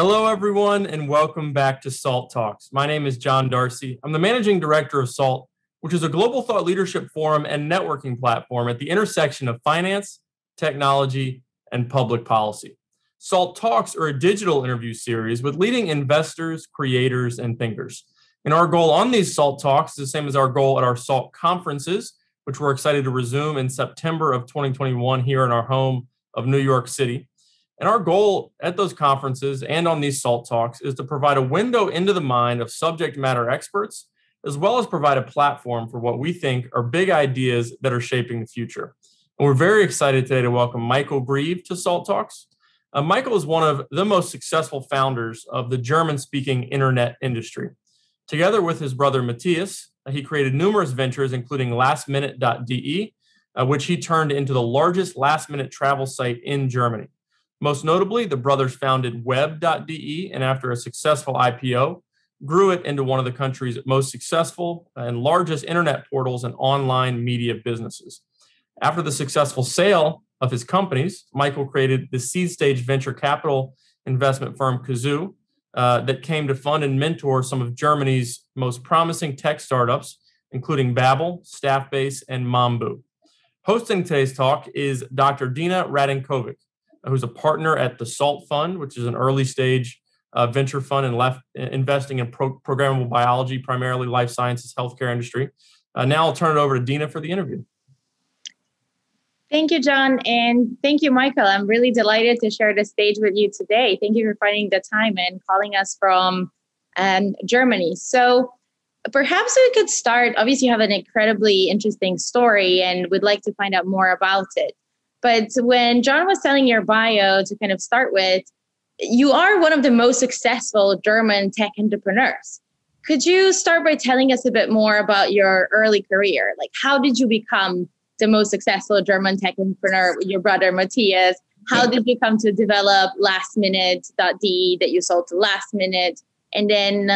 Hello, everyone, and welcome back to SALT Talks. My name is John Darcy. I'm the managing director of SALT, which is a global thought leadership forum and networking platform at the intersection of finance, technology, and public policy. SALT Talks are a digital interview series with leading investors, creators, and thinkers. And our goal on these SALT Talks is the same as our goal at our SALT conferences, which we're excited to resume in September of 2021 here in our home of New York City. And our goal at those conferences and on these SALT Talks is to provide a window into the mind of subject matter experts, as well as provide a platform for what we think are big ideas that are shaping the future. And we're very excited today to welcome Michael Greve to SALT Talks. Michael is one of the most successful founders of the German-speaking internet industry. Together with his brother Matthias, he created numerous ventures, including lastminute.de, which he turned into the largest last-minute travel site in Germany. Most notably, the brothers founded web.de, and after a successful IPO, grew it into one of the country's most successful and largest internet portals and online media businesses. After the successful sale of his companies, Michael created the seed stage venture capital investment firm Kizoo that came to fund and mentor some of Germany's most promising tech startups, including Babbel, Staffbase, and Mambu. Hosting today's talk is Dr. Dina Radenkovic, who's a partner at the SALT Fund, which is an early stage venture fund and investing in programmable biology, primarily life sciences, healthcare industry. Now I'll turn it over to Dina for the interview. Thank you, John, and thank you, Michael. I'm really delighted to share the stage with you today. Thank you for finding the time and calling us from Germany. So perhaps we could start. Obviously, you have an incredibly interesting story and would like to find out more about it. But when John was telling your bio to kind of start with, you are one of the most successful German tech entrepreneurs. Could you start by telling us a bit more about your early career? Like, how did you become the most successful German tech entrepreneur with your brother, Matthias? How did you come to develop lastminute.de that you sold to Last Minute? And then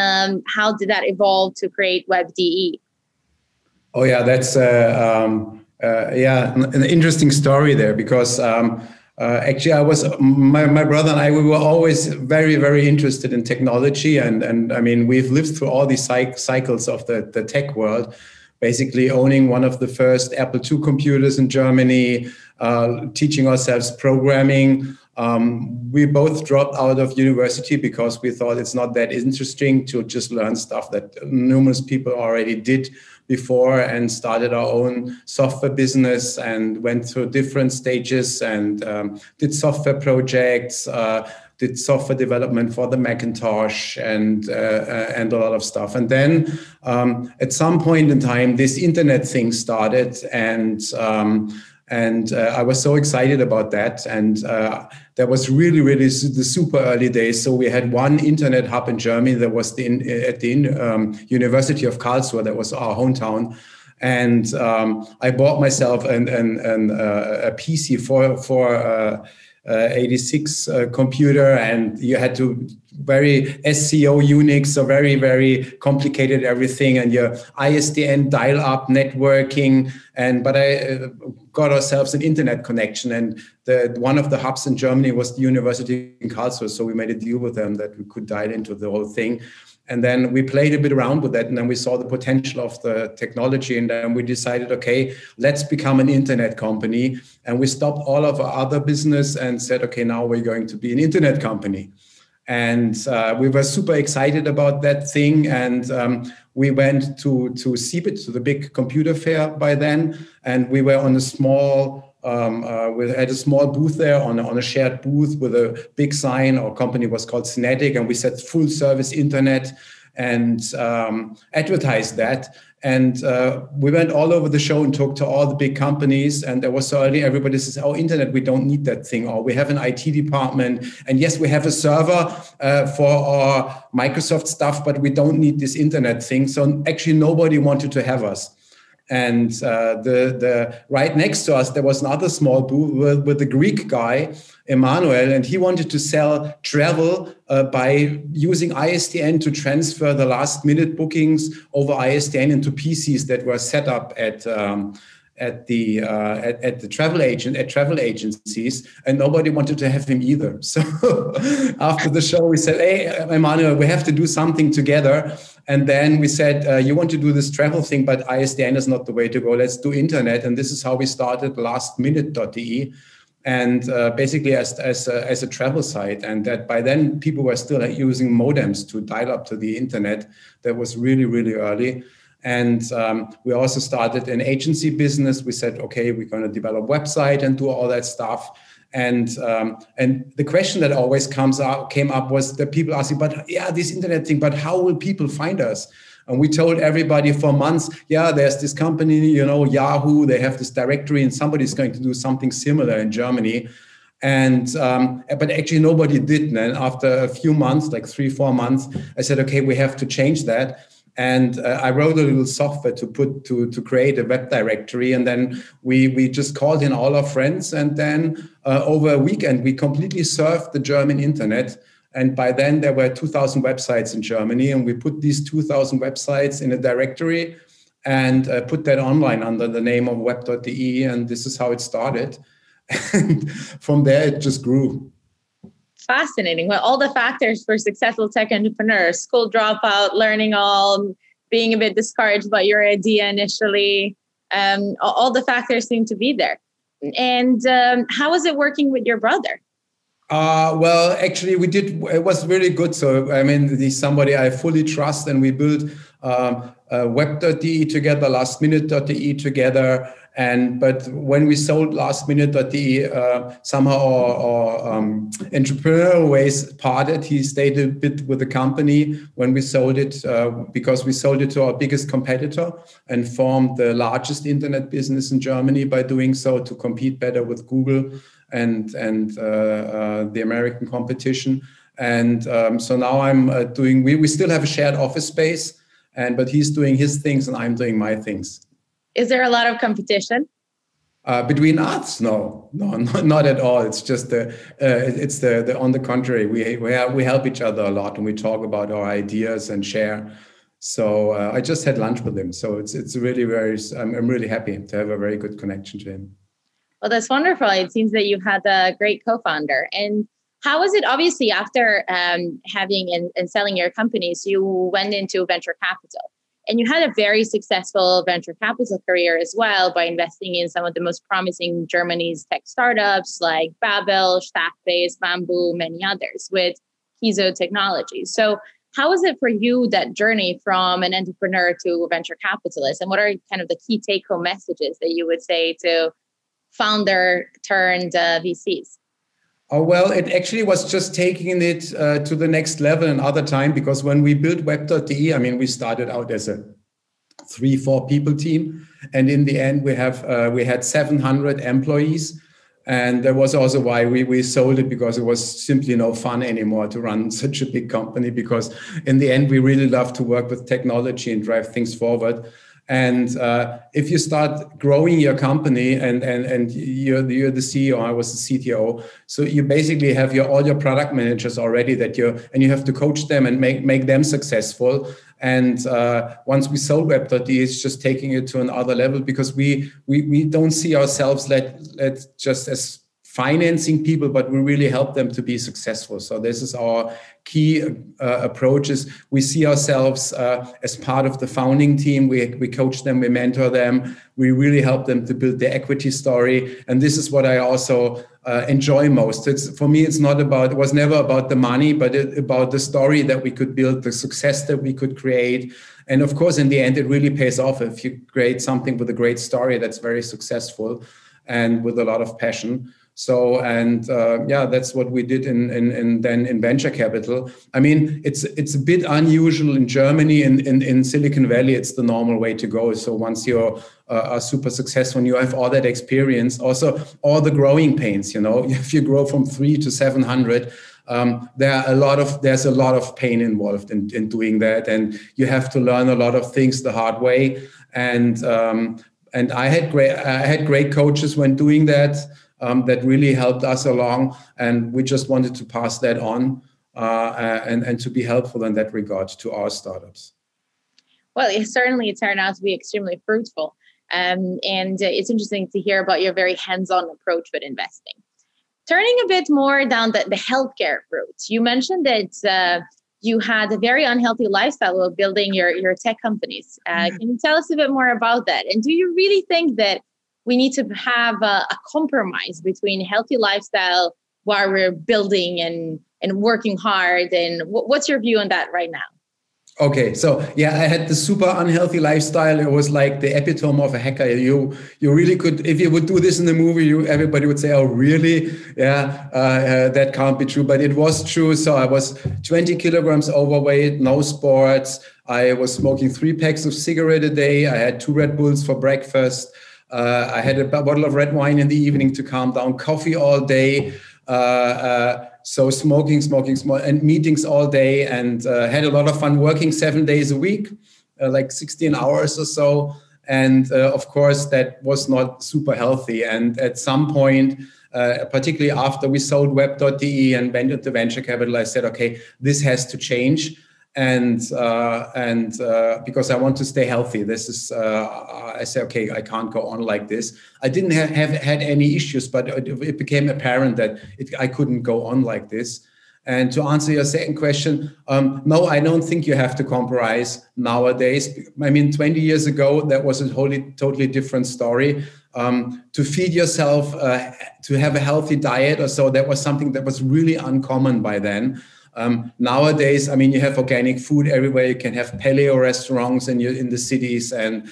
how did that evolve to create web.de? Oh, yeah, that's an interesting story there because actually my brother and I, we were always very, very interested in technology. And I mean, we've lived through all these cycles of the tech world, basically owning one of the first Apple II computers in Germany, teaching ourselves programming. We both dropped out of university because we thought it's not that interesting to just learn stuff that numerous people already did before, and started our own software business and went through different stages and did software projects, did software development for the Macintosh and a lot of stuff. And then at some point in time, this internet thing started, and I was so excited about that. And that was really, really the super early days. So we had one internet hub in Germany that was at the University of Karlsruhe, that was our hometown. And I bought myself a PC for 86 computer, and you had to very SCO Unix, so very, very complicated everything, and your ISDN dial-up networking. But I got ourselves an internet connection, and one of the hubs in Germany was the University in Karlsruhe, so we made a deal with them that we could dial into the whole thing. And then we played a bit around with that, and then we saw the potential of the technology, and then we decided, okay, let's become an internet company. And we stopped all of our other business and said, okay, now we're going to be an internet company. And we were super excited about that thing. And we went to CeBIT, to the big computer fair by then. And we were on a small, we had a small booth there on a shared booth with a big sign. Our company was called Synetic, and we said full service internet and advertised that. And we went all over the show and talked to all the big companies. And there was already everybody says, oh, internet, we don't need that thing. Or we have an IT department. And yes, we have a server for our Microsoft stuff, but we don't need this internet thing. So actually, nobody wanted to have us. And the right next to us, there was another small booth with a Greek guy, Emmanuel, and he wanted to sell travel by using ISDN to transfer the last minute bookings over ISDN into PCs that were set up at at the travel agencies, and nobody wanted to have him either. So after the show, we said, "Hey, Emmanuel, we have to do something together." And then we said, "You want to do this travel thing, but ISDN is not the way to go. Let's do internet." And this is how we started lastminute.de. And basically as a travel site, and that by then people were still using modems to dial up to the internet. That was really, really early. And we also started an agency business. We said, okay, we're going to develop a website and do all that stuff. And the question that always came up was that people asking, but yeah, this internet thing, but how will people find us? And we told everybody for months, yeah, there's this company, Yahoo, they have this directory, and somebody's going to do something similar in Germany. And but actually nobody did. And after a few months, like 3-4 months, I said, okay, we have to change that. And I wrote a little software to create a web directory. And then we just called in all our friends. And then over a weekend, we completely surfed the German internet. And by then there were 2,000 websites in Germany. And we put these 2,000 websites in a directory and put that online under the name of web.de. And this is how it started. And from there, it just grew. Fascinating. Well, all the factors for successful tech entrepreneurs, school dropout, learning all, being a bit discouraged by your idea initially, all the factors seem to be there. And how was it working with your brother? Well, actually, it was really good. So, I mean, he's somebody I fully trust, and we built web.de together, lastminute.de together. But when we sold lastminute.de, somehow our entrepreneurial ways parted. He stayed a bit with the company when we sold it, because we sold it to our biggest competitor and formed the largest internet business in Germany by doing so, to compete better with Google and the American competition. And so now I'm doing. We still have a shared office space, but he's doing his things and I'm doing my things. Is there a lot of competition? Between us? No, not at all. It's just the on the contrary, we help each other a lot, and we talk about our ideas and share. So I just had lunch with him. So it's really I'm really happy to have a very good connection to him. Well, that's wonderful. It seems that you had a great co-founder. And how was it? Obviously, after having and selling your companies, you went into venture capital. And you had a very successful venture capital career as well by investing in some of the most promising Germany's tech startups like Babel, Stackbase, Bamboo, many others with Kizoo technology. So how was it for you, that journey from an entrepreneur to a venture capitalist? And what are kind of the key take-home messages that you would say to founder turned VCs? Oh, well, it actually was just taking it to the next level another time, because when we built web.de, I mean, we started out as a 3-4 people team. And in the end, we had 700 employees. And that was also why we sold it, because it was simply no fun anymore to run such a big company, because in the end, we really love to work with technology and drive things forward. And if you start growing your company and you're the CEO, I was the CTO, so you basically have all your product managers already and you have to coach them and make them successful. And once we sold web.de, it's just taking it to another level, because we don't see ourselves just as financing people, but we really help them to be successful. So this is our key approaches. We see ourselves as part of the founding team. We coach them, we mentor them, we really help them to build their equity story. And this is what I also enjoy most. For me, it was never about the money, but about the story that we could build, the success that we could create. And of course, in the end, it really pays off if you create something with a great story that's very successful and with a lot of passion. So, that's what we did in venture capital. I mean, it's a bit unusual in Germany. In Silicon Valley, it's the normal way to go. So once you're super successful and you have all that experience, also all the growing pains, if you grow from 3 to 700, there's a lot of pain involved in doing that. And you have to learn a lot of things the hard way. And I had great coaches when doing that. That really helped us along, and we just wanted to pass that on and to be helpful in that regard to our startups. Well, it certainly turned out to be extremely fruitful. And it's interesting to hear about your very hands-on approach with investing. Turning a bit more down the healthcare route, you mentioned that you had a very unhealthy lifestyle while building your tech companies. Can you tell us a bit more about that? And do you really think that we need to have a compromise between healthy lifestyle while we're building and working hard? And what's your view on that right now? Okay, so yeah, I had the super unhealthy lifestyle. It was like the epitome of a hacker. You really could, if you would do this in the movie, everybody would say, "Oh, really? Yeah, that can't be true." But it was true. So I was 20 kilograms overweight, no sports. I was smoking 3 packs of cigarette a day. I had 2 Red Bulls for breakfast. I had a bottle of red wine in the evening to calm down. Coffee all day. So smoking, and meetings all day, and had a lot of fun working 7 days a week, like 16 hours or so. And of course, that was not super healthy. And at some point, particularly after we sold web.de and went into venture capital, I said, okay, this has to change. And because I want to stay healthy, this is, I said, okay, I can't go on like this. I didn't have had any issues, but it became apparent that I couldn't go on like this. And to answer your second question, no, I don't think you have to compromise nowadays. I mean, 20 years ago, that was a totally different story. To feed yourself, to have a healthy diet or so, that was something that was really uncommon by then. Nowadays, I mean, you have organic food everywhere. You can have paleo restaurants in the cities, and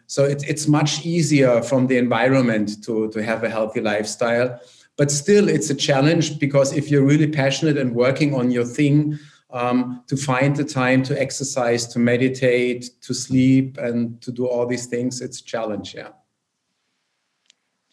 so it's much easier from the environment to have a healthy lifestyle. But still, it's a challenge, because if you're really passionate and working on your thing, to find the time to exercise, to meditate, to sleep, and to do all these things, it's a challenge. Yeah.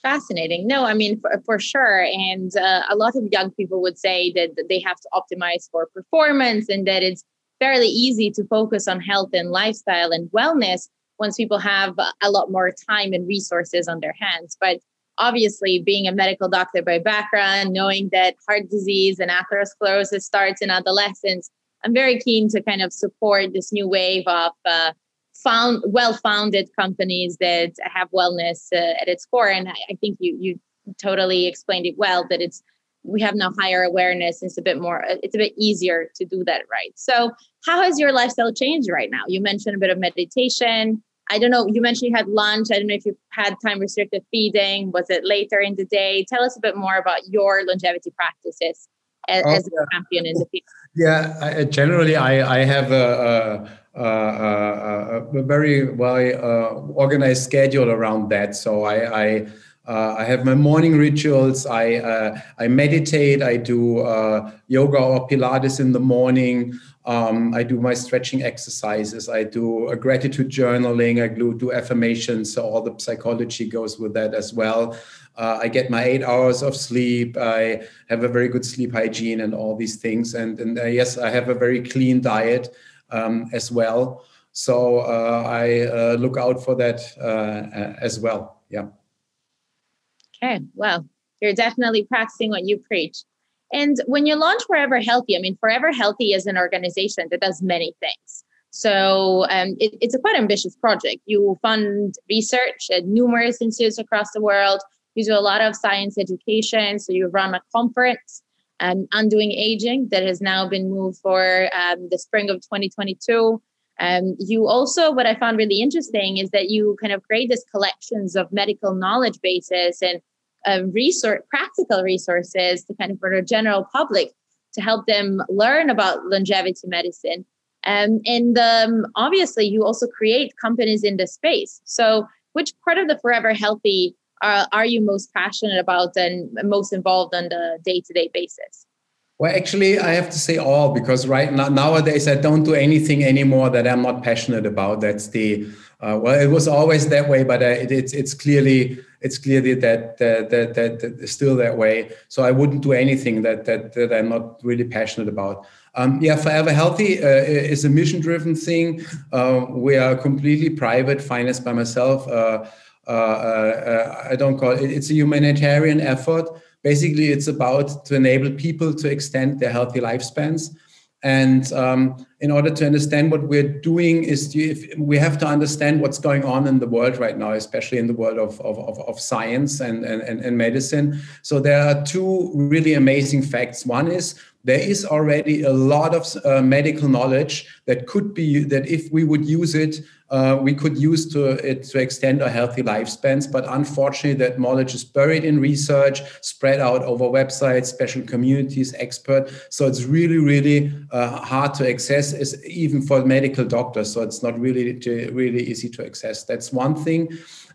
Fascinating. No, I mean, for sure. And a lot of young people would say that they have to optimize for performance, and that it's fairly easy to focus on health and lifestyle and wellness once people have a lot more time and resources on their hands. But obviously, being a medical doctor by background, knowing that heart disease and atherosclerosis starts in adolescence, I'm very keen to kind of support this new wave of well-founded companies that have wellness at its core. And I think you totally explained it well, that we have now higher awareness. It's a bit easier to do that, right? So how has your lifestyle changed right now? You mentioned a bit of meditation. I don't know, you mentioned you had lunch. I don't know if you had time restricted feeding. Was it later in the day? Tell us a bit more about your longevity practices as a champion in the field. Yeah, generally I have a very well organized schedule around that. So I have my morning rituals. I meditate. I do yoga or Pilates in the morning. I do my stretching exercises. I do a gratitude journaling. I do affirmations. So all the psychology goes with that as well. I get my 8 hours of sleep. I have a very good sleep hygiene and all these things. And yes, I have a very clean diet as well. So I look out for that as well. Yeah. Okay. Well, you're definitely practicing what you preach. And when you launch Forever Healthy, I mean, Forever Healthy is an organization that does many things. So it's a quite ambitious project. You fund research at numerous institutes across the world. You do a lot of science education. So you run a conference, Undoing Aging, that has now been moved for the spring of 2022. You also, what I found really interesting is that you kind of create these collections of medical knowledge bases and practical resources to kind of for the general public to help them learn about longevity medicine. And obviously, you also create companies in this space. So which part of the Forever Healthy are you most passionate about and most involved on the day-to-day basis? Well, actually, I have to say all, because right now, nowadays, I don't do anything anymore that I'm not passionate about. That's the, well, it was always that way, but it's clearly that still that way. So I wouldn't do anything that I'm not really passionate about. Yeah, Forever Healthy is a mission-driven thing. We are completely private, financed by myself. I don't call it, it's a humanitarian effort. Basically, it's about to enable people to extend their healthy lifespans. And in order to understand what we're doing we have to understand what's going on in the world right now, especially in the world of science and medicine. So there are two really amazing facts. One is there is already a lot of medical knowledge that if we would use it, we could use to extend our healthy lifespans. But unfortunately, that knowledge is buried in research, spread out over websites, special communities, expert. So it's really, really hard to access, even for medical doctors. So it's not really easy to access. That's one thing.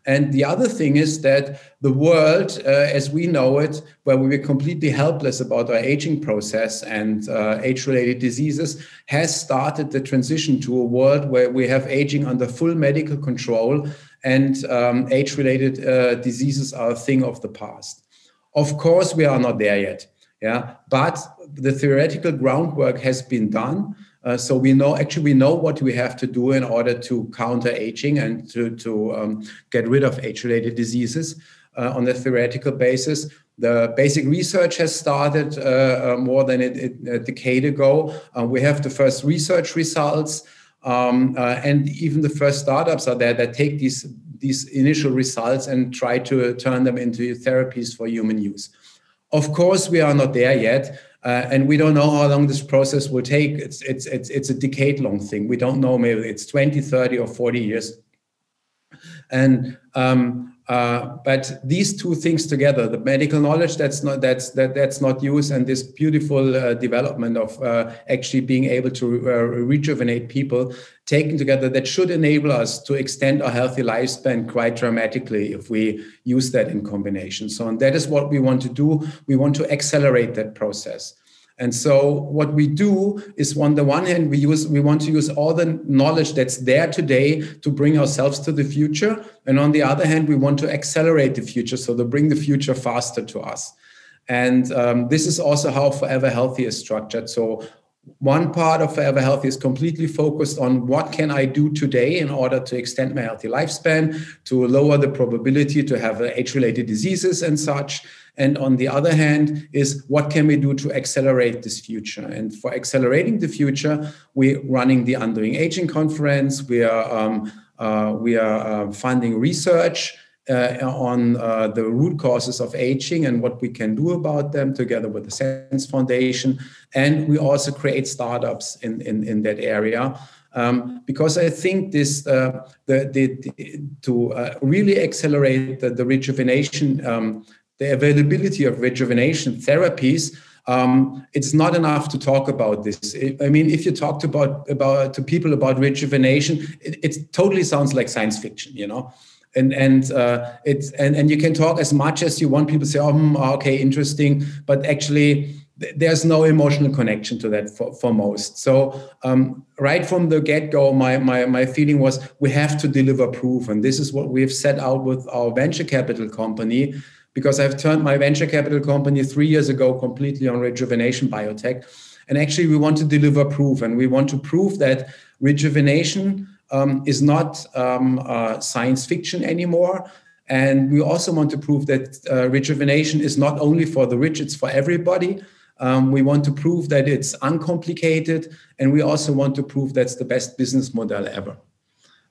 And the other thing is that the world, as we know it, where we were completely helpless about our aging process and age-related diseases, has started the transition to a world where we have aging under full medical control, and age-related diseases are a thing of the past. Of course, we are not there yet, but the theoretical groundwork has been done. So we know what we have to do in order to counter aging and to get rid of age-related diseases on a theoretical basis. The basic research has started more than a decade ago. We have the first research results, and even the first startups are there that take these initial results and try to turn them into therapies for human use. Of course, we are not there yet. And we don't know how long this process will take. It's a decade-long thing. We don't know, maybe it's 20, 30, or 40 years. And but these two things together, the medical knowledge that's not used, and this beautiful development of actually being able to rejuvenate people, taken together, that should enable us to extend our healthy lifespan quite dramatically if we use that in combination. So, and that is what we want to do. We want to accelerate that process. And so what we do is, on the one hand, we want to use all the knowledge that's there today to bring ourselves to the future. And on the other hand, we want to accelerate the future, so to bring the future faster to us. And this is also how Forever Healthy is structured. So one part of Forever Healthy is completely focused on what can I do today in order to extend my healthy lifespan, to lower the probability to have age-related diseases and such. And on the other hand is, what can we do to accelerate this future? And for accelerating the future, we're running the Undoing Aging Conference. We are funding research on the root causes of aging and what we can do about them, together with the Sense Foundation. And we also create startups in that area. Because I think this to really accelerate the rejuvenation, the availability of rejuvenation therapies, it's not enough to talk about this. I mean, if you talked to people about rejuvenation, it totally sounds like science fiction, you know. And you can talk as much as you want. People say, okay, interesting, but actually there's no emotional connection to that for most. So right from the get-go, my feeling was, we have to deliver proof, and this is what we've set out with our venture capital company. Because I've turned my venture capital company 3 years ago completely on rejuvenation biotech. And actually, we want to deliver proof. And we want to prove that rejuvenation is not science fiction anymore. And we also want to prove that rejuvenation is not only for the rich, it's for everybody. We want to prove that it's uncomplicated. And we also want to prove that's the best business model ever.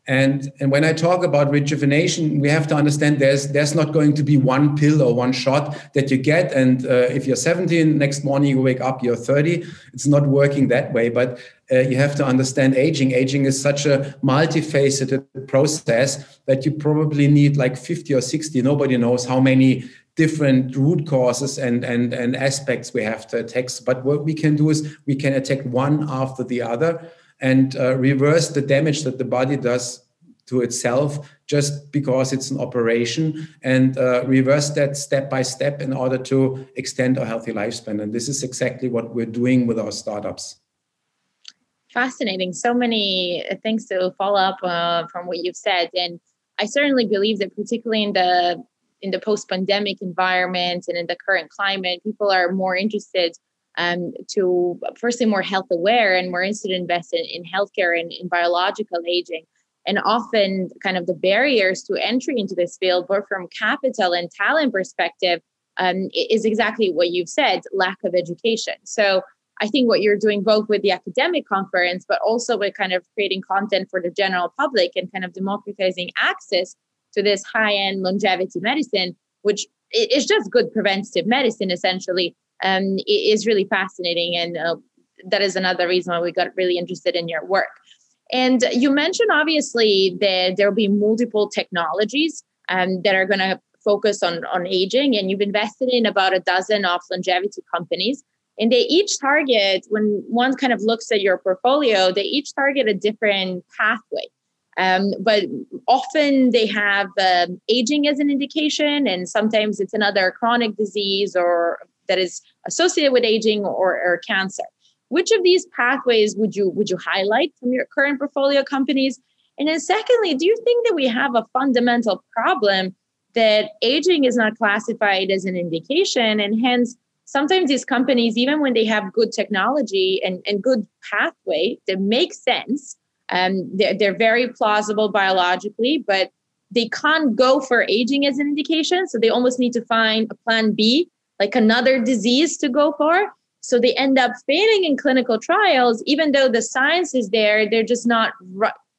And when I talk about rejuvenation, we have to understand there's not going to be one pill or one shot that you get. And if you're 17, next morning you wake up, you're 30. It's not working that way. But you have to understand aging. Aging is such a multifaceted process that you probably need like 50 or 60. Nobody knows how many different root causes and aspects we have to attack. But what we can do is we can attack one after the other, and reverse the damage that the body does to itself just because it's an operation, and reverse that step by step in order to extend our healthy lifespan. And this is exactly what we're doing with our startups. Fascinating. So many things to follow up from what you've said. And I certainly believe that, particularly in the post-pandemic environment and in the current climate, people are more interested to, firstly, more health aware and more interested in investing in healthcare and in biological aging. And often kind of the barriers to entry into this field, both from capital and talent perspective, is exactly what you've said, lack of education. So I think what you're doing both with the academic conference, but also with kind of creating content for the general public and kind of democratizing access to this high-end longevity medicine, which is just good preventative medicine, essentially, is really fascinating. And that is another reason why we got really interested in your work. And you mentioned, obviously, that there will be multiple technologies that are going to focus on aging. And you've invested in about a dozen of longevity companies. And they each target, when one kind of looks at your portfolio, they each target a different pathway. But often they have aging as an indication, and sometimes it's another chronic disease or that is associated with aging or cancer. Which of these pathways would you highlight from your current portfolio companies? And then secondly, do you think that we have a fundamental problem that aging is not classified as an indication, and hence sometimes these companies, even when they have good technology and good pathway that makes sense, they're very plausible biologically, but they can't go for aging as an indication. So they almost need to find a plan B, like another disease to go for. So they end up failing in clinical trials, even though the science is there, they're just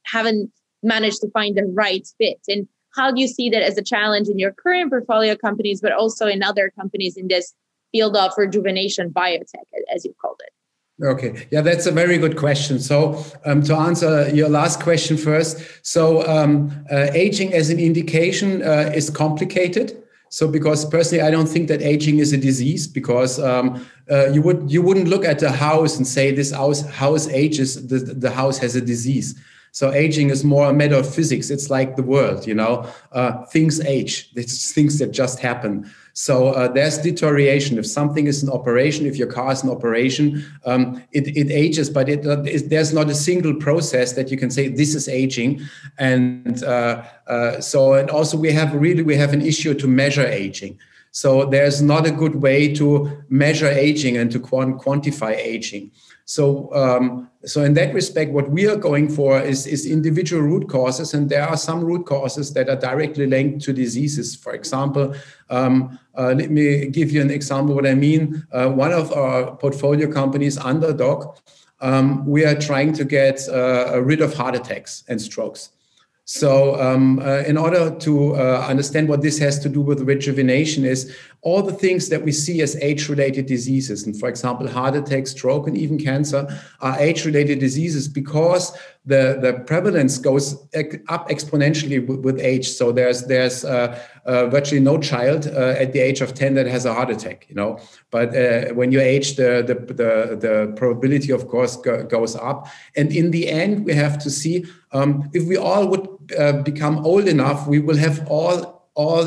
haven't managed to find the right fit. And how do you see that as a challenge in your current portfolio companies, but also in other companies in this field of rejuvenation biotech, as you called it? Okay. Yeah, that's a very good question. So to answer your last question first, so aging as an indication is complicated. So because personally, I don't think that aging is a disease, because you wouldn't look at a house and say this house ages, the house has a disease. So aging is more a matter of physics. It's like the world, things age. It's things that just happen. So there's deterioration. If something is an operation, if your car is an operation, it ages, but there's not a single process that you can say this is aging. And and also we have an issue to measure aging. So there's not a good way to measure aging and to quantify aging. So in that respect, what we are going for is individual root causes, and there are some root causes that are directly linked to diseases. For example, let me give you an example what I mean. One of our portfolio companies, Underdog, we are trying to get rid of heart attacks and strokes. So in order to understand what this has to do with rejuvenation is all the things that we see as age-related diseases. And for example, heart attack, stroke, and even cancer are age-related diseases because the prevalence goes up exponentially with age. So there's virtually no child at the age of 10 that has a heart attack, But when you age, the probability, of course, goes up. And in the end, we have to see if we all would become old enough, we will have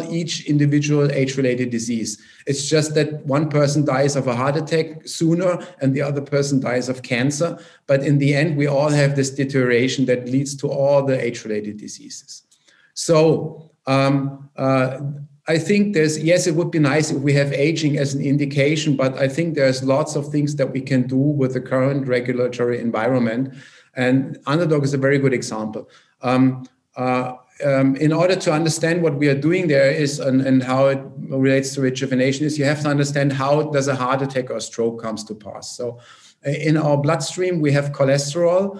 each individual age-related disease. It's just that one person dies of a heart attack sooner and the other person dies of cancer. But in the end, we all have this deterioration that leads to all the age-related diseases. So I think it would be nice if we have aging as an indication, but I think there's lots of things that we can do with the current regulatory environment. And Underdog is a very good example. In order to understand what we are doing there and how it relates to rejuvenation is you have to understand how does a heart attack or stroke comes to pass. So in our bloodstream, we have cholesterol,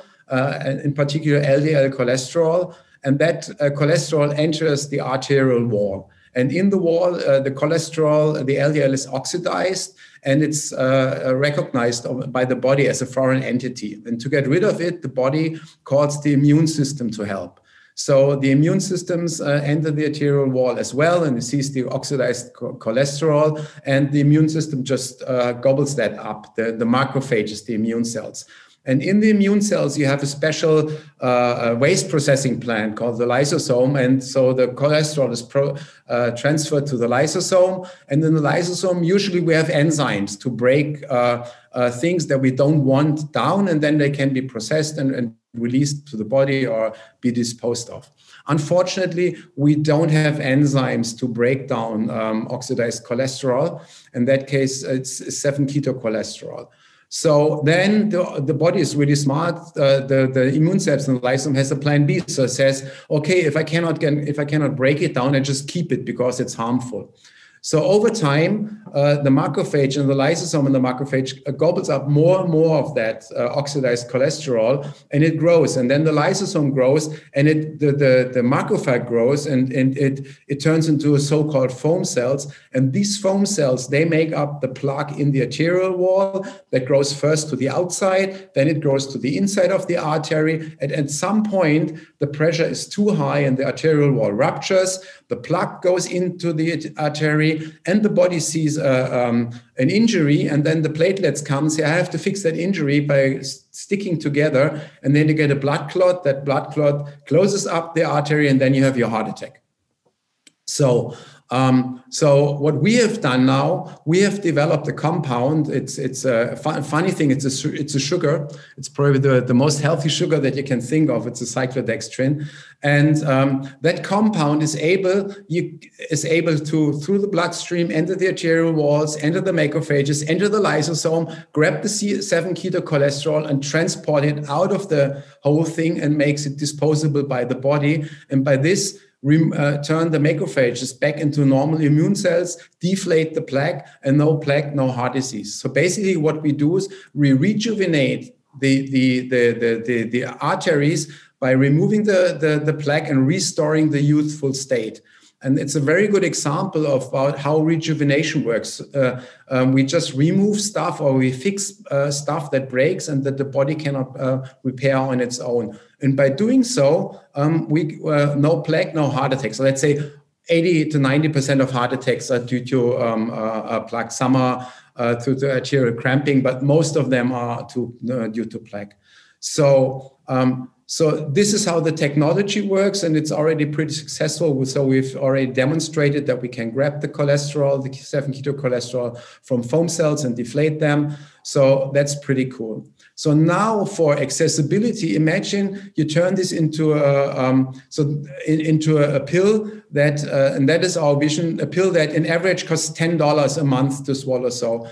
in particular LDL cholesterol, and that cholesterol enters the arterial wall. And in the wall, the cholesterol, the LDL is oxidized, and it's recognized by the body as a foreign entity. And to get rid of it, the body calls the immune system to help. So the immune systems enter the arterial wall as well, and it sees the oxidized cholesterol, and the immune system just gobbles that up, the macrophages, the immune cells. And in the immune cells, you have a special waste processing plant called the lysosome. And so the cholesterol is transferred to the lysosome. And in the lysosome, usually we have enzymes to break things that we don't want down, and then they can be processed and released to the body or be disposed of. Unfortunately, we don't have enzymes to break down oxidized cholesterol. In that case, it's 7-ketocholesterol. So then the body is really smart. The immune cells in the lysosome has a plan B. So it says, okay, if I cannot break it down, I just keep it because it's harmful. So over time, the macrophage and the lysosome in the macrophage gobbles up more and more of that oxidized cholesterol, and it grows. And then the lysosome grows, and the macrophage grows, and it turns into a so-called foam cells. And these foam cells, they make up the plaque in the arterial wall that grows first to the outside, then it grows to the inside of the artery. And at some point, the pressure is too high and the arterial wall ruptures, the plaque goes into the artery, and the body sees an injury, and then the platelets come and say, I have to fix that injury by sticking together, and then you get a blood clot. That blood clot closes up the artery, and then you have your heart attack. So what we have done now, we have developed a compound. It's a funny thing. It's a sugar. It's probably the most healthy sugar that you can think of. It's a cyclodextrin, and that compound is able to, through the bloodstream, enter the arterial walls, enter the macrophages, enter the lysosome, grab the 7 keto cholesterol, and transport it out of the whole thing, and makes it disposable by the body. And by this, turn the macrophages back into normal immune cells, deflate the plaque, and no plaque, no heart disease. So basically what we do is we rejuvenate the arteries by removing the plaque and restoring the youthful state. And it's a very good example of about how rejuvenation works. We just remove stuff, or we fix stuff that breaks and that the body cannot repair on its own. And by doing so, we no plaque, no heart attacks. So let's say 80 to 90% of heart attacks are due to plaque. Some are due to arterial cramping, but most of them are due to plaque. So this is how the technology works, and it's already pretty successful. So we've already demonstrated that we can grab the cholesterol, the 7 keto cholesterol, from foam cells and deflate them. So that's pretty cool. So now for accessibility, imagine you turn this into a pill that, and that is our vision, a pill that in average costs $10 a month to swallow. So,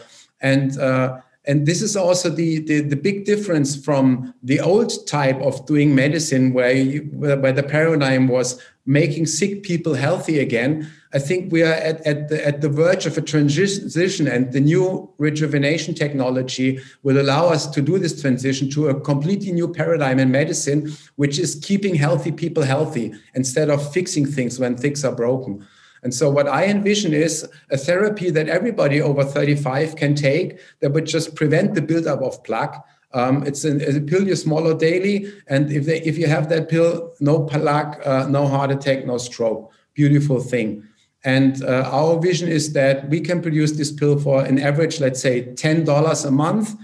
and this is also the big difference from the old type of doing medicine, where the paradigm was making sick people healthy again. I think we are at the verge of a transition, and the new rejuvenation technology will allow us to do this transition to a completely new paradigm in medicine, which is keeping healthy people healthy instead of fixing things when things are broken. And so what I envision is a therapy that everybody over 35 can take that would just prevent the buildup of plaque. It's a pill you swallow daily. And if you have that pill, no plaque, no heart attack, no stroke. Beautiful thing. And our vision is that we can produce this pill for an average, let's say, $10 a month.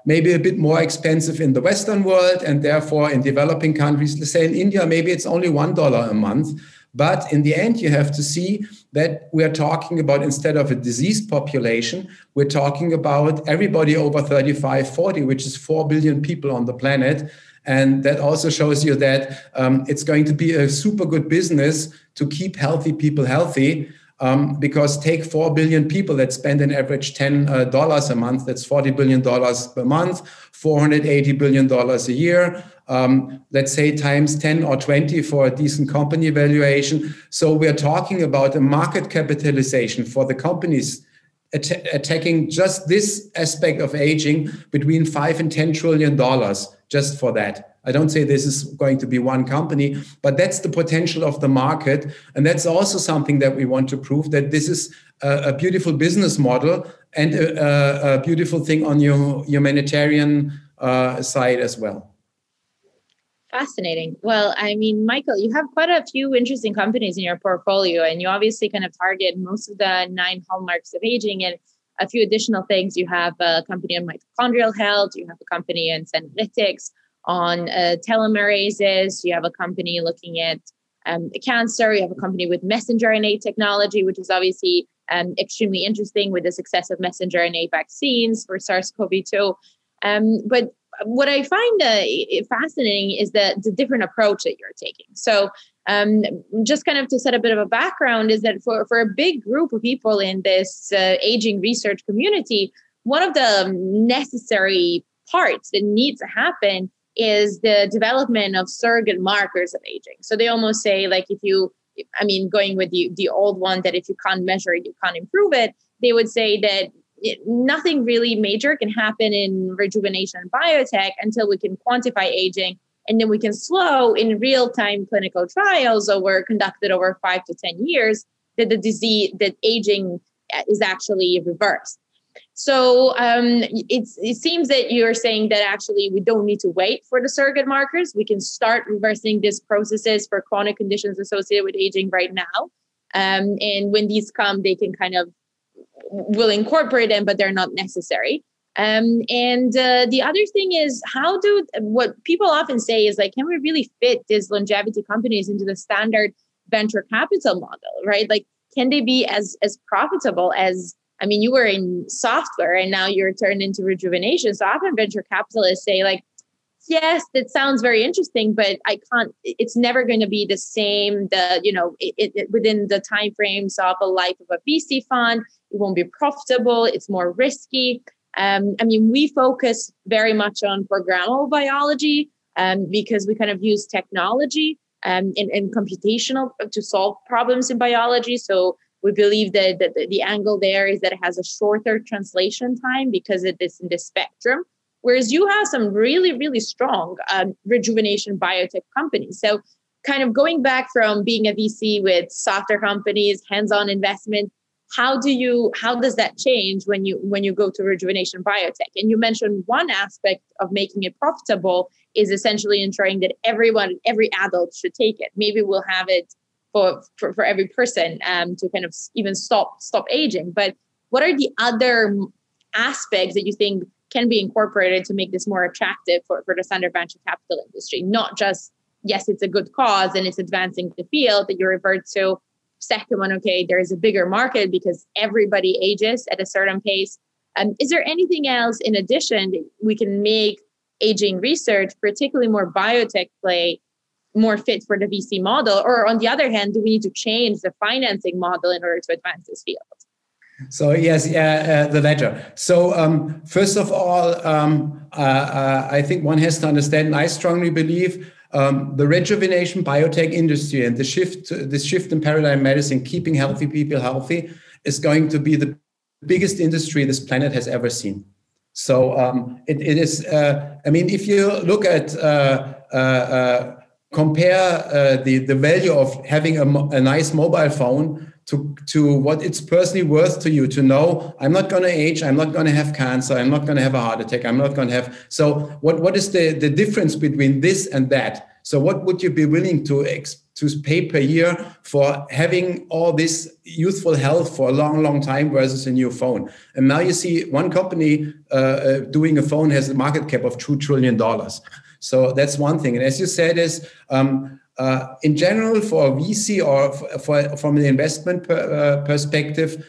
Maybe a bit more expensive in the Western world, and therefore in developing countries, let's say in India, maybe it's only $1 a month. But in the end, you have to see that we are talking about, instead of a diseased population, we're talking about everybody over 35, 40, which is 4 billion people on the planet. And that also shows you that it's going to be a super good business to keep healthy people healthy. Because take 4 billion people that spend an average $10 a month, that's $40 billion per month, $480 billion a year. Let's say times 10 or 20 for a decent company valuation. So we're talking about a market capitalization for the companies attacking just this aspect of aging between $5 and $10 trillion just for that. I don't say this is going to be one company, but that's the potential of the market. And that's also something that we want to prove, that this is a beautiful business model and a beautiful thing on your humanitarian side as well. Fascinating. Well, I mean, Michael, you have quite a few interesting companies in your portfolio, and you obviously kind of target most of the 9 hallmarks of aging and a few additional things. You have a company on mitochondrial health. You have a company in analytics on telomerases. You have a company looking at cancer. You have a company with messenger RNA technology, which is obviously extremely interesting with the success of messenger RNA vaccines for SARS-CoV-2. But what I find fascinating is the different approach that you're taking. So just kind of to set a bit of a background is that for a big group of people in this aging research community, one of the necessary parts that needs to happen is the development of surrogate markers of aging. So they almost say, like, if you I mean, going with the old one that if you can't measure it, you can't improve it, they would say that nothing really major can happen in rejuvenation biotech until we can quantify aging. And then we can slow in real-time clinical trials conducted over 5 to 10 years that that aging is actually reversed. So it seems that you're saying that actually we don't need to wait for the surrogate markers. We can start reversing these processes for chronic conditions associated with aging right now. And when these come, they can will incorporate them, but they're not necessary. The other thing is, what people often say is like, can we really fit these longevity companies into the standard venture capital model, right? Like, can they be as profitable as, I mean, you were in software and now you're turned into rejuvenation. So often venture capitalists say like, yes, that sounds very interesting, but it's never going to be the same, within the timeframes of a life of a VC fund. It won't be profitable. It's more risky. We focus very much on programmable biology because we kind of use technology and computational to solve problems in biology. So we believe that the angle there is that it has a shorter translation time because it is in the spectrum, whereas you have some really, really strong rejuvenation biotech companies. So kind of going back from being a VC with software companies, hands-on investment, how does that change when you go to rejuvenation biotech? And you mentioned one aspect of making it profitable is essentially ensuring that every adult should take it. Maybe we'll have it for every person to kind of even stop aging. But what are the other aspects that you think can be incorporated to make this more attractive for the standard venture capital industry? Not just, yes, it's a good cause and it's advancing the field that you referred to. Second one, okay, there is a bigger market because everybody ages at a certain pace. Is there anything else in addition that we can make aging research, particularly more biotech play, more fit for the VC model? Or on the other hand, do we need to change the financing model in order to advance this field? So yes, the latter. So first of all, I think one has to understand, and I strongly believe the rejuvenation biotech industry and this shift in paradigm medicine, keeping healthy people healthy, is going to be the biggest industry this planet has ever seen. So it is. If you look at compare the value of having a nice mobile phone to what it's personally worth to you, to know I'm not going to age, I'm not going to have cancer, I'm not going to have a heart attack, I'm not going to have. So what is the difference between this and that? So what would you be willing to pay per year for having all this youthful health for a long, long time versus a new phone? And now you see one company doing a phone has a market cap of $2 trillion. So that's one thing. And as you said, is in general, for a VC or from an investment perspective,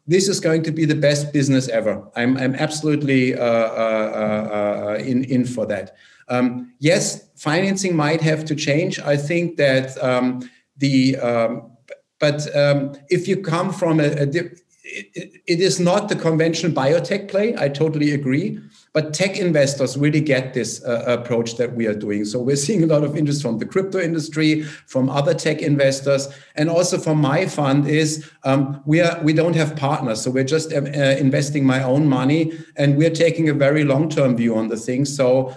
this is going to be the best business ever. I'm absolutely in for that. Yes, financing might have to change. I think that if you come from it is not the conventional biotech play. I totally agree. But tech investors really get this approach that we are doing. So we're seeing a lot of interest from the crypto industry, from other tech investors, and also from my fund is we don't have partners. So we're just investing my own money, and we're taking a very long-term view on the thing. So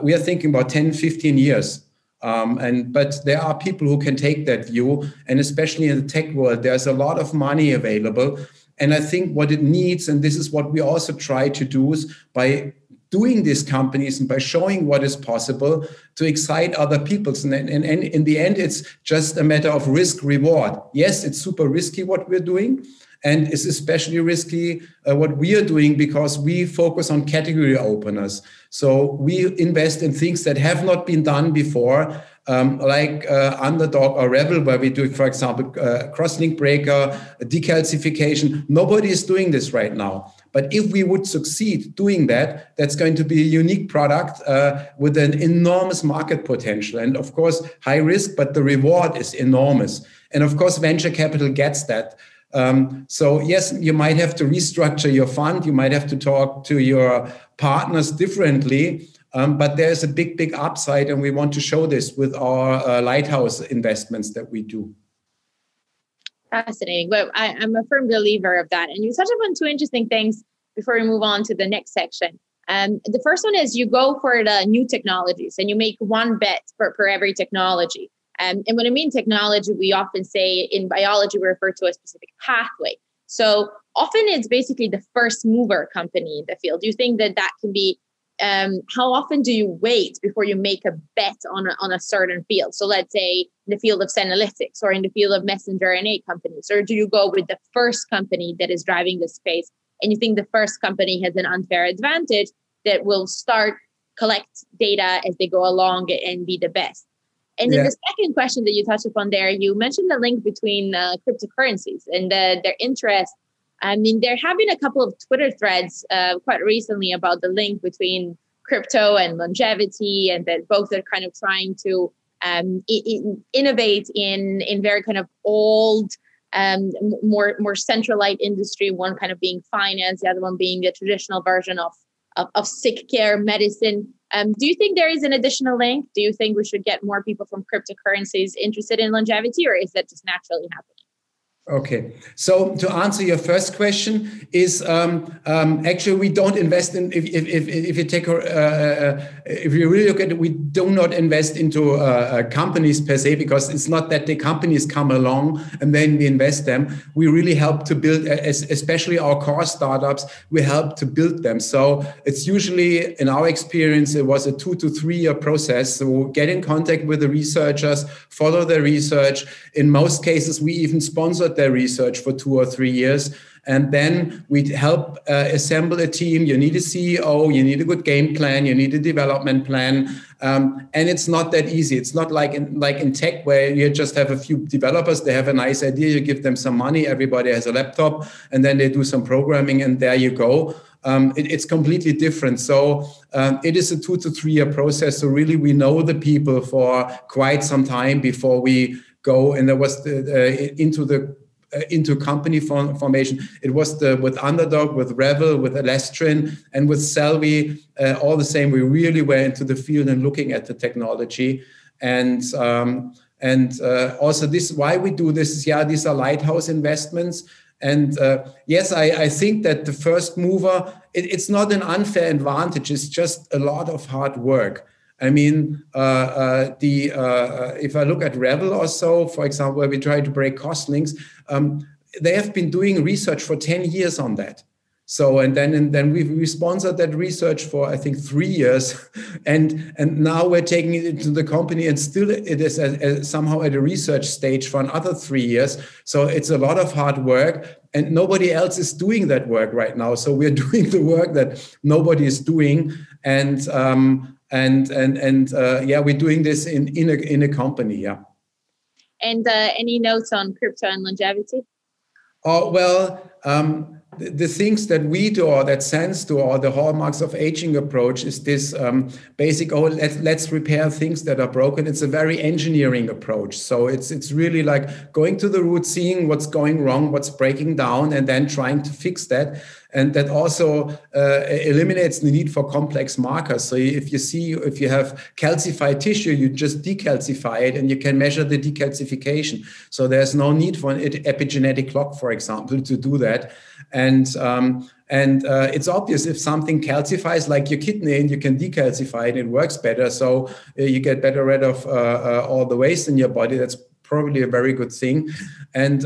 we are thinking about 10, 15 years. But there are people who can take that view, and especially in the tech world, there's a lot of money available. And I think what it needs, and this is what we also try to do, is by doing these companies and by showing what is possible to excite other people. And in the end, it's just a matter of risk reward. Yes, it's super risky what we're doing. And it's especially risky what we are doing because we focus on category openers. So we invest in things that have not been done before, like Underdog or Rebel, where we do, for example, cross-link breaker, decalcification. Nobody is doing this right now. But if we would succeed doing that, that's going to be a unique product with an enormous market potential. And of course, high risk, but the reward is enormous. And of course, venture capital gets that. So yes, you might have to restructure your fund. You might have to talk to your partners differently. But there's a big upside, and we want to show this with our lighthouse investments that we do. Fascinating. But I'm a firm believer of that. And you touched upon two interesting things before we move on to the next section. The first one is you go for the new technologies and you make one bet per every technology. And when I mean technology, we often say in biology, we refer to a specific pathway. So often it's basically the first mover company in the field. Do you think that can be, how often do you wait before you make a bet on a certain field? So let's say in the field of senolytics or in the field of messenger RNA companies, or do you go with the first company that is driving the space and you think the first company has an unfair advantage that will start collect data as they go along and be the best? And then the second question that you touched upon there, you mentioned the link between cryptocurrencies and their interest. I mean, there have been a couple of Twitter threads quite recently about the link between crypto and longevity, and that both are kind of trying to innovate in very kind of old, more centralized industry, one kind of being finance, the other one being the traditional version of sick care medicine. Do you think there is an additional link? Do you think we should get more people from cryptocurrencies interested in longevity, or is that just naturally happening? Okay, so to answer your first question is actually we don't invest in if you take if you really look at it, we do not invest into companies per se, because it's not that the companies come along and then we invest them. We really help to build, especially our core startups. We help to build them. So it's usually, in our experience, it was a 2 to 3 year process. So get in contact with the researchers, follow their research. In most cases, we even sponsored their research for 2 or 3 years. And then we help assemble a team. You need a CEO, you need a good game plan, you need a development plan. And it's not that easy. It's not like in tech where you just have a few developers, they have a nice idea, you give them some money, everybody has a laptop, and then they do some programming and there you go. It's completely different. So it is a 2 to 3 year process. So really we know the people for quite some time before we go. And there was into company formation. It was with Underdog, with Revel, with Alestrin, and with Selvi, all the same. We really went into the field and looking at the technology. And also this, why we do this is, these are lighthouse investments. And yes, I think that the first mover, it's not an unfair advantage. It's just a lot of hard work. I mean, if I look at Revel or so, for example, where we try to break cost links, they have been doing research for 10 years on that. So, and then we sponsored that research for, I think, 3 years. And now we're taking it into the company, and still it is somehow at a research stage for another 3 years. So it's a lot of hard work, and nobody else is doing that work right now. So we're doing the work that nobody is doing. And we're doing this in a company. Yeah. And any notes on crypto and longevity? Oh, well, the things that we do or that Sense do, or the hallmarks of aging approach, is this basic, let's repair things that are broken. It's a very engineering approach. So it's really like going to the root, seeing what's going wrong, what's breaking down, and then trying to fix that. And that also eliminates the need for complex markers. So if you have calcified tissue, you just decalcify it and you can measure the decalcification. So there's no need for an epigenetic clock, for example, to do that. And it's obvious if something calcifies, like your kidney, and you can decalcify it, it works better. So you get better rid of all the waste in your body. That's probably a very good thing. And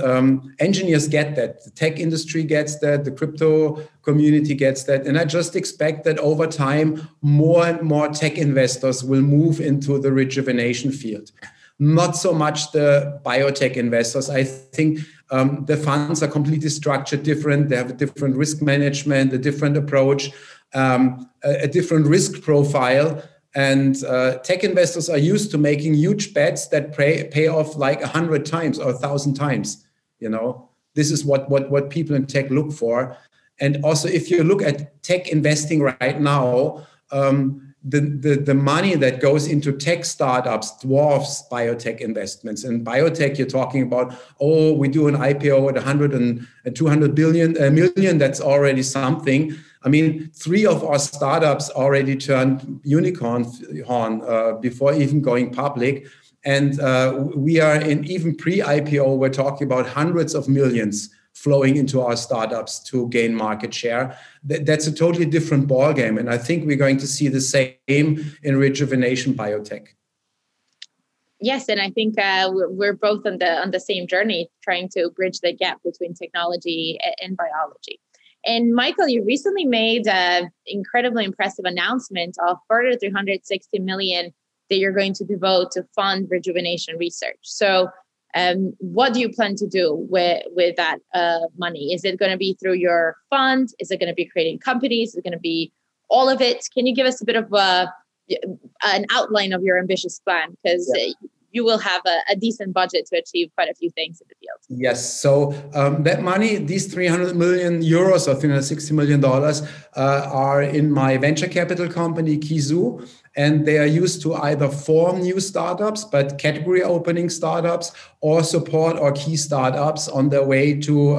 engineers get that. The tech industry gets that. The crypto community gets that. And I just expect that over time, more and more tech investors will move into the rejuvenation field. Not so much the biotech investors. I think the funds are completely structured different. They have a different risk management, a different approach, a different risk profile. And tech investors are used to making huge bets that pay off like 100 times or 1,000 times. You know, this is what people in tech look for. And also, if you look at tech investing right now, the money that goes into tech startups dwarfs biotech investments. And biotech, you're talking about, we do an IPO at 100 and 200 million. That's already something. I mean, 3 of our startups already turned unicorn before even going public. And we are in even pre-IPO, we're talking about hundreds of millions flowing into our startups to gain market share. That's a totally different ballgame. And I think we're going to see the same in rejuvenation biotech. Yes, and I think we're both on the same journey, trying to bridge the gap between technology and biology. And Michael, you recently made an incredibly impressive announcement of further 360 million that you're going to devote to fund rejuvenation research. So what do you plan to do with that money? Is it going to be through your fund? Is it going to be creating companies? Is it going to be all of it? Can you give us a bit of an outline of your ambitious plan? Because you will have a decent budget to achieve quite a few things in the field. Yes. So that money, these 300 million euros or $360 million are in my venture capital company, Kizoo. And they are used to either form new startups, but category opening startups, or support our key startups on their way to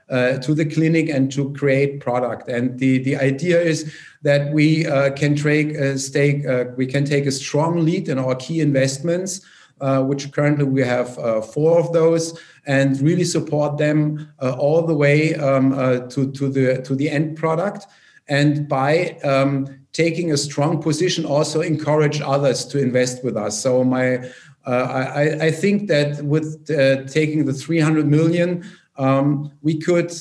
the clinic and to create product. And the idea is that we can take a strong lead in our key investments, which currently we have 4 of those, and really support them all the way to the end product. And by taking a strong position, also encourage others to invest with us. So I think that with taking the 300 million, we could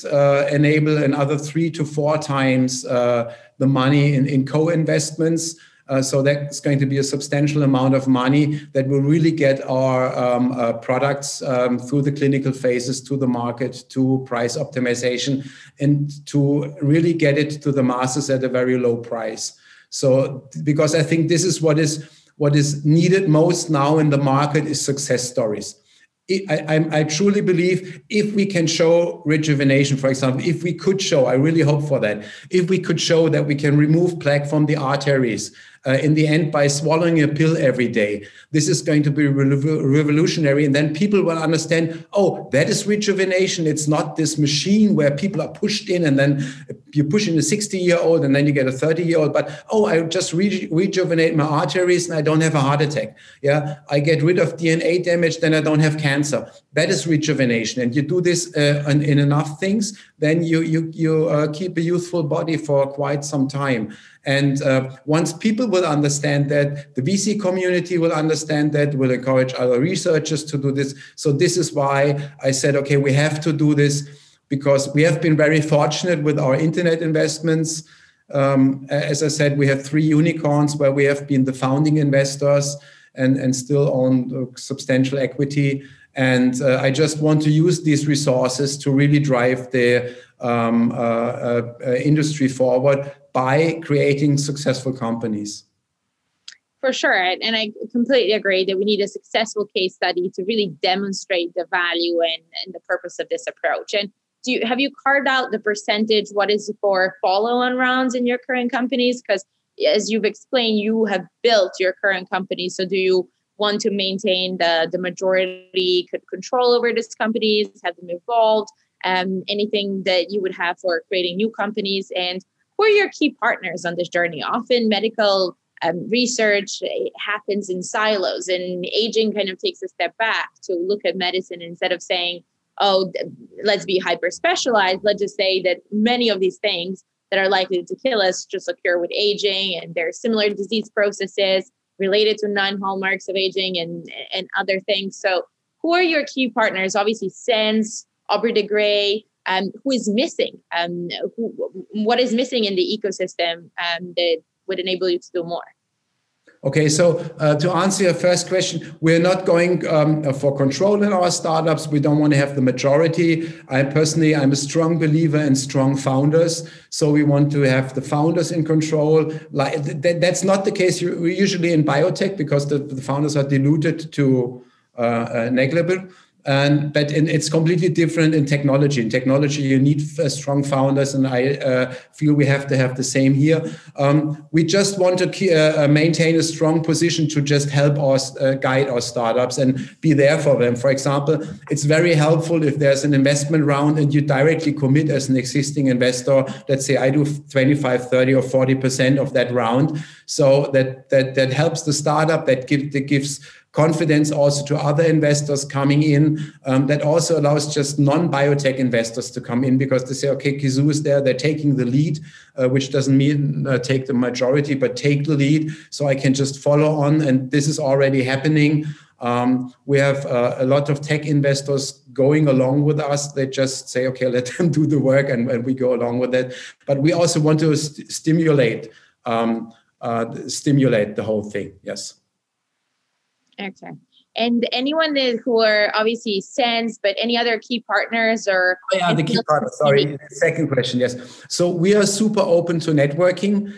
enable another 3 to 4 times the money in co-investments. So that's going to be a substantial amount of money that will really get our products through the clinical phases, to the market, to price optimization, and to really get it to the masses at a very low price. So, because I think this is what is needed most now in the market is success stories. I truly believe if we can show rejuvenation, for example, if we could show, I really hope for that, if we could show that we can remove plaque from the arteries in the end by swallowing a pill every day, this is going to be revolutionary. And then people will understand, oh, that is rejuvenation. It's not this machine where people are pushed in and then you push in a 60-year-old and then you get a 30-year-old. But, oh, I just rejuvenate my arteries and I don't have a heart attack. Yeah, I get rid of DNA damage, then I don't have cancer. That is rejuvenation. And you do this in enough things, then you keep a youthful body for quite some time. And once people will understand that, the VC community will understand that, will encourage other researchers to do this. So this is why I said, okay, we have to do this, because we have been very fortunate with our internet investments. As I said, we have 3 unicorns where we have been the founding investors and still own substantial equity. And I just want to use these resources to really drive the industry forward by creating successful companies. For sure. And I completely agree that we need a successful case study to really demonstrate the value and the purpose of this approach. And have you carved out the percentage, what is for follow-on rounds in your current companies? Because as you've explained, you have built your current company. So do you want to maintain the majority control over these companies, have them evolved, anything that you would have for creating new companies? And who are your key partners on this journey? Often medical research happens in silos, and aging kind of takes a step back to look at medicine instead of saying, oh, let's be hyper specialized. Let's just say that many of these things that are likely to kill us just occur with aging, and there are similar disease processes related to non-hallmarks of aging and other things. So who are your key partners? Obviously, Sense, Aubrey de Grey. Who is missing? What is missing in the ecosystem that would enable you to do more? Okay, so to answer your first question, we're not going for control in our startups. We don't want to have the majority. I'm a strong believer in strong founders. So we want to have the founders in control. That's not the case usually in biotech, because the founders are diluted to negligible. But it's completely different in technology. In technology, you need strong founders, and I feel we have to have the same here. We just want to maintain a strong position to just help us guide our startups and be there for them. For example, it's very helpful if there's an investment round and you directly commit as an existing investor. Let's say I do 25, 30, or 40% of that round. So that helps the startup, that gives confidence also to other investors coming in. That also allows just non-biotech investors to come in because they say, okay, Kizoo is there, they're taking the lead, which doesn't mean take the majority, but take the lead. So I can just follow on. And this is already happening. We have a lot of tech investors going along with us. They just say, okay, let them do the work and we go along with it. But we also want to stimulate the whole thing. Yes. Okay. And anyone who are obviously Sense, but any other key partners or... Oh, yeah, the key partners. Sorry, second question, yes. So we are super open to networking.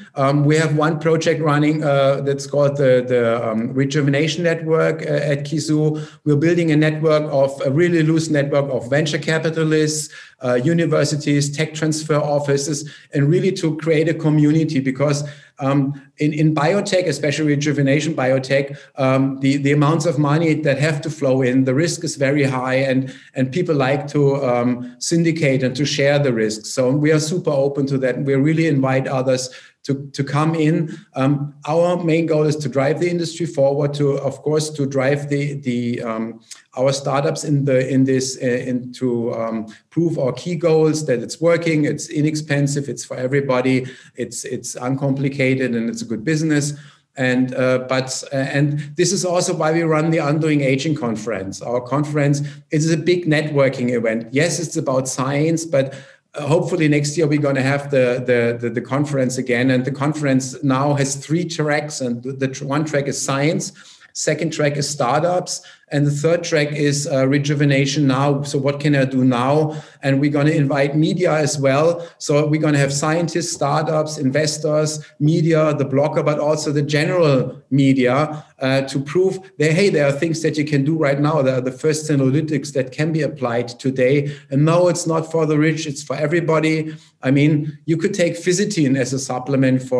We have one project running that's called the Rejuvenation Network at Kizoo. We're building a really loose network of venture capitalists, universities, tech transfer offices, and really to create a community because in biotech, especially rejuvenation biotech, the amounts of money that have to flow in, the risk is very high, and people like to syndicate and to share the risk. So we are super open to that. We really invite others to come in. Our main goal is to drive the industry forward, to drive our startups to prove our key goals, that it's working, it's inexpensive, it's for everybody, it's uncomplicated, and it's a good business. And this is also why we run the Undoing Aging conference. Our conference is a big networking event. Yes, it's about science, but hopefully next year we're going to have the conference again. And the conference now has 3 tracks, and the one track is science, second track is startups, and the third track is rejuvenation now. So what can I do now? And we're going to invite media as well. So we're going to have scientists, startups, investors, media, the blogger, but also the general media to prove that, hey, there are things that you can do right now. There are the first analytics that can be applied today. And no, it's not for the rich. It's for everybody. I mean, you could take Physitine as a supplement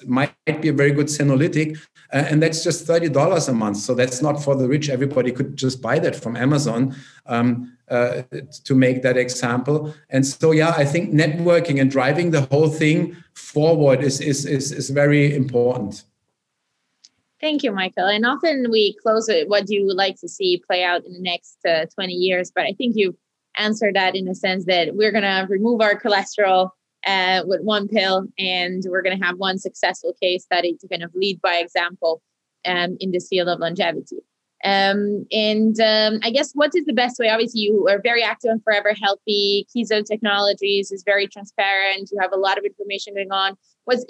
might be a very good senolytic. And that's just $30 a month. So that's not for the rich. Everybody could just buy that from Amazon to make that example. And so, yeah, I think networking and driving the whole thing forward is very important. Thank you, Michael. And often we close with what you would like to see play out in the next 20 years. But I think you've answered that in the sense that we're going to remove our cholesterol with one pill, and we're going to have one successful case study to kind of lead by example in this field of longevity. I guess what is the best way? Obviously, you are very active on Forever Healthy. Kizoo Technologies is very transparent. You have a lot of information going on.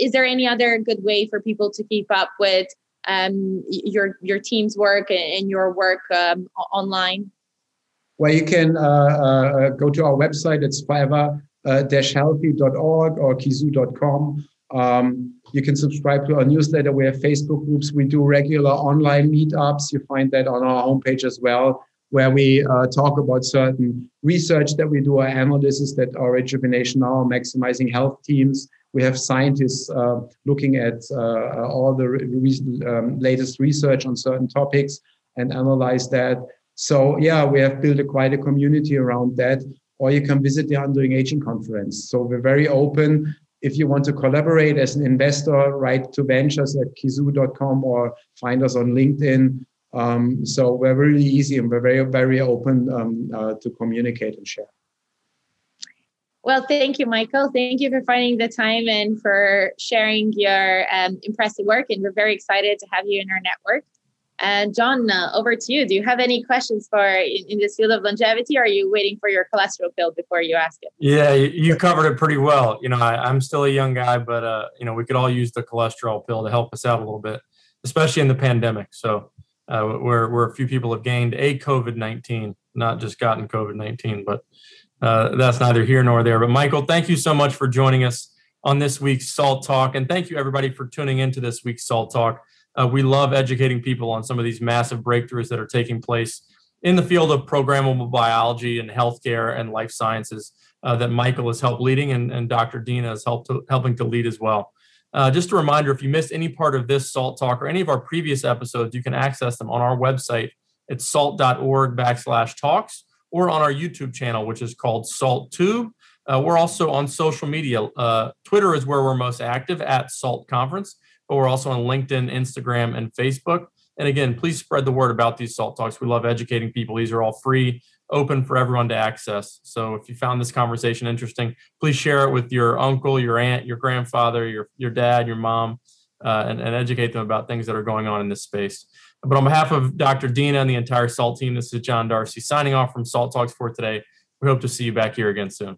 Is there any other good way for people to keep up with your team's work and your work online? Well, you can go to our website. It's forever-healthy.org or kizoo.com. You can subscribe to our newsletter. We have Facebook groups. We do regular online meetups. You find that on our homepage as well, where we talk about certain research that we do, our analysis that our Rejuvenation Now, maximizing health teams. We have scientists looking at all the latest research on certain topics and analyze that. So, yeah, we have built quite a community around that. Or you can visit the Undoing Aging conference. So we're very open. If you want to collaborate as an investor, write to ventures@kizoo.com or find us on LinkedIn. So we're really easy and we're very, very open to communicate and share. Well, thank you, Michael. Thank you for finding the time and for sharing your impressive work. And we're very excited to have you in our network. And John, over to you. Do you have any questions in this field of longevity, or are you waiting for your cholesterol pill before you ask it? Yeah, you covered it pretty well. I'm still a young guy, but we could all use the cholesterol pill to help us out a little bit, especially in the pandemic. So where a few people have gained a COVID-19, not just gotten COVID-19, but that's neither here nor there. But Michael, thank you so much for joining us on this week's Salt Talk. And thank you, everybody, for tuning into this week's Salt Talk. We love educating people on some of these massive breakthroughs that are taking place in the field of programmable biology and healthcare and life sciences that Michael has helped leading, and Dr. Dina is helping to lead as well. Just a reminder, if you missed any part of this SALT Talk or any of our previous episodes, you can access them on our website at salt.org/talks or on our YouTube channel, which is called SaltTube. We're also on social media. Twitter is where we're most active at SALT Conference, but we're also on LinkedIn, Instagram, and Facebook. And again, please spread the word about these SALT Talks. We love educating people. These are all free, open for everyone to access. So if you found this conversation interesting, please share it with your uncle, your aunt, your grandfather, your dad, your mom, and educate them about things that are going on in this space. But on behalf of Dr. Dina and the entire SALT team, this is John Darcy signing off from SALT Talks for today. We hope to see you back here again soon.